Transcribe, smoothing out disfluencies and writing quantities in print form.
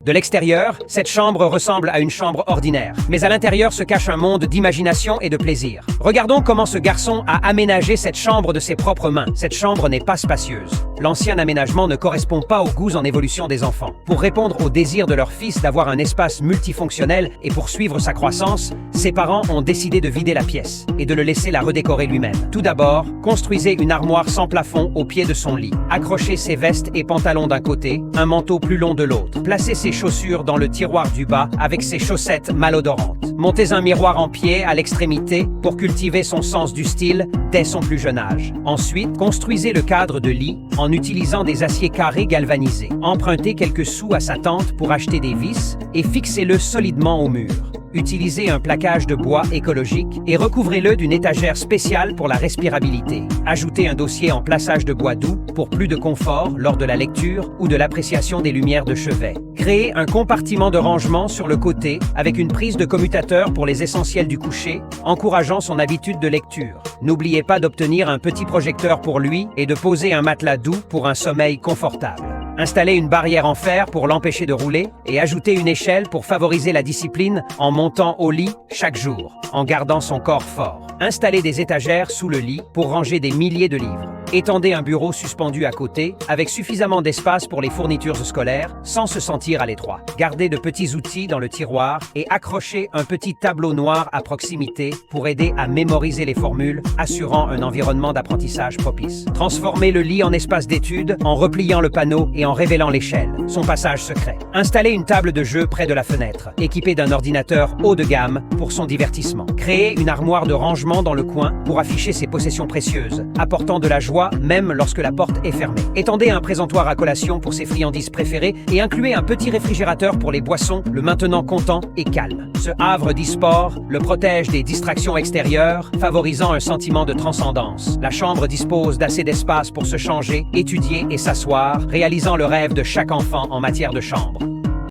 De l'extérieur, cette chambre ressemble à une chambre ordinaire, mais à l'intérieur se cache un monde d'imagination et de plaisir. Regardons comment ce garçon a aménagé cette chambre de ses propres mains. Cette chambre n'est pas spacieuse. L'ancien aménagement ne correspond pas aux goûts en évolution des enfants. Pour répondre au désir de leur fils d'avoir un espace multifonctionnel et poursuivre sa croissance, ses parents ont décidé de vider la pièce et de le laisser la redécorer lui-même. Tout d'abord, construisez une armoire sans plafond au pied de son lit. Accrochez ses vestes et pantalons d'un côté, un manteau plus long de l'autre. Placez ses chaussures dans le tiroir du bas avec ses chaussettes malodorantes. Montez un miroir en pied à l'extrémité pour cultiver son sens du style dès son plus jeune âge. Ensuite, construisez le cadre de lit en utilisant des aciers carrés galvanisés. Empruntez quelques sous à sa tante pour acheter des vis et fixez-le solidement au mur. Utilisez un plaquage de bois écologique et recouvrez-le d'une étagère spéciale pour la respirabilité. Ajoutez un dossier en plaçage de bois doux pour plus de confort lors de la lecture ou de l'appréciation des lumières de chevet. Créez un compartiment de rangement sur le côté avec une prise de commutateur pour les essentiels du coucher, encourageant son habitude de lecture. N'oubliez pas d'obtenir un petit projecteur pour lui et de poser un matelas doux pour un sommeil confortable. Installez une barrière en fer pour l'empêcher de rouler et ajoutez une échelle pour favoriser la discipline en montant au lit chaque jour, en gardant son corps fort. Installez des étagères sous le lit pour ranger des milliers de livres. Étendez un bureau suspendu à côté avec suffisamment d'espace pour les fournitures scolaires sans se sentir à l'étroit. Gardez de petits outils dans le tiroir et accrochez un petit tableau noir à proximité pour aider à mémoriser les formules, assurant un environnement d'apprentissage propice. Transformez le lit en espace d'étude en repliant le panneau et en révélant l'échelle, son passage secret. Installez une table de jeu près de la fenêtre, équipée d'un ordinateur haut de gamme pour son divertissement. Créez une armoire de rangement dans le coin pour afficher ses possessions précieuses, apportant de la joie même lorsque la porte est fermée. Étendez un présentoir à collation pour ses friandises préférées et incluez un petit réfrigérateur pour les boissons, le maintenant content et calme. Ce havre d'e-sport le protège des distractions extérieures, favorisant un sentiment de transcendance. La chambre dispose d'assez d'espace pour se changer, étudier et s'asseoir, réalisant le rêve de chaque enfant en matière de chambre.